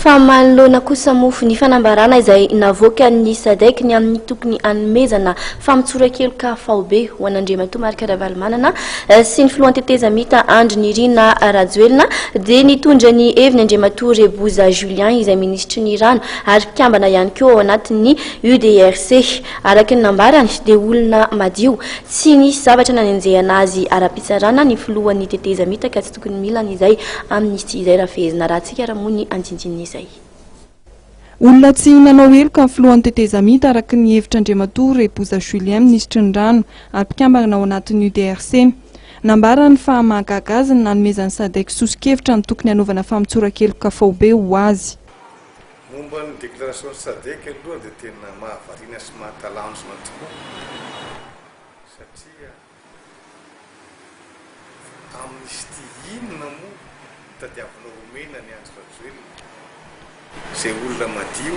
Fa manoloana kosa mofo ny fanambarana izay navoaka ny SADC ny amin'ny tokony nanomezana famotsoran-keloka faobe ho an'Andriamatoa Marika Ravalomanana sy ny filohan'ny tetezamita andro nirina Rajoelina dia nitondra ny heviny Andriamatoa Reboza Julien izay ministry ny Rano ary mpikambana ihany koa ao anatin'ny UDRC araka ny Nambarany dia olona madio tsy nisy zavatra nanenjehana azy ara-pitsarana ny filohan'ny tetezamita ka tsy tokony milana izay amnistia izay raha fehezina raha tsika raha moa ny anjinjiny izay. Olona tsy nanao heloka amin'ny filohan'ny tetezamita araka ny hevitr'Andriamatoa Reboza Julien ministry ny Rano ary mpikambana ao anatin'ny UDRC. Nambarany fa mahagaga azy ny nanomezan'ny SADC soso-kevitra ny tokony hanaovana famotsoran-keloka faobe ho azy. Momba ny déclaration SADC aloha dia tena mahavariana sy mahatalanjona tokoa satria amnistia inona moa tadiavinao romena ny andro Rajoelina izay olona madio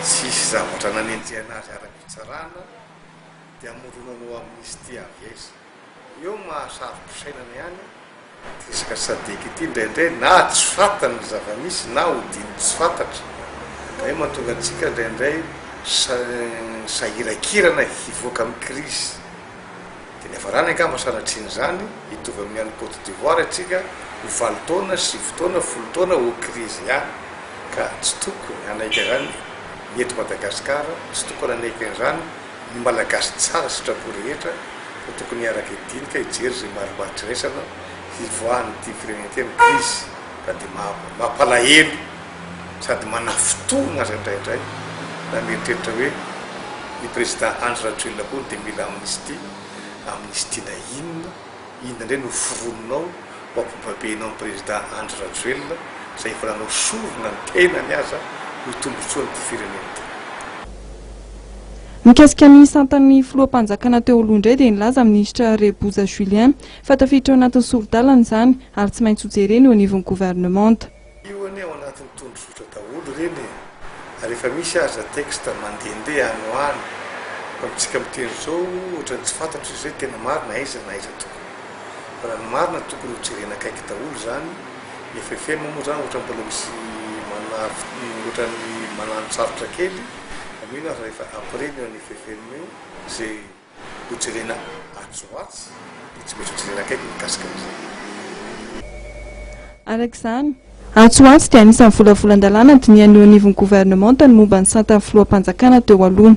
tsisy zavatra nanenjehana azy ara-pitsarana dia amoronanao amnistia avy eo mahasarompisainana ihany resaka SADC ity indraindray na tsy fantany zava-misy na hodiny tsy fantatra ka io mahatonga antsika indraindray sahirakirana hivoaka amin'ny crise dia ny avarany angamba sanatriny zany hitovy amin'ny any Côte d'Ivoire atsika ho 7 taona 10 taona 10 taona ho crise ihany ka tsy tokony anaika zany eto Madagasikara tsy tokony anaika zany ny malagasy tsara sitrapo rehetra fa tokony araka idinika hijery zay marimaritra resana hivoahany ty firenena teny crise ka dia mampalahelo sady manafotoana azy indraindray na mieritreritra hoe ny président Andry Rajoelina koa dia mila amnistia na inona indray no forononao ho ampobabenao ny président Andry Rajoelina izay efa nanao sorona ny tenany aza ho tombotsoany ty firenena ty. Mikasika ny santan'ny filoham-panjakana teo Olona dia nilaza ministra Reboza Julien fa tafiditra ao anatin'ny sorodalana izany ary tsy maintsy hojereny eo anivon'ny gouvernemanta. Io anie ao anatin'ny tondrosotra daholo reny ary efa misy aza texte mandehandeha any ho any fa mitsika miteny zao ohatrany tsy fantatra izay tena marina aiza na aiza tokony fa raha ny marina tokony hojerena akaiky daholo zany ny FFM moa zany ohatra mbola misy ohatrany manano sarotra kely amina rehefa après ny any FFM io zay hojerena atsoatsy dia tsy maintsy hojerena akaiky mikasika amin'izay. Arak'izany atsoatsy dia anisan'ny volavolan-dalàna diniany eo anivon'ny gouvernemanta ny momba ny santan'ny filoham-panjakana teo aloha.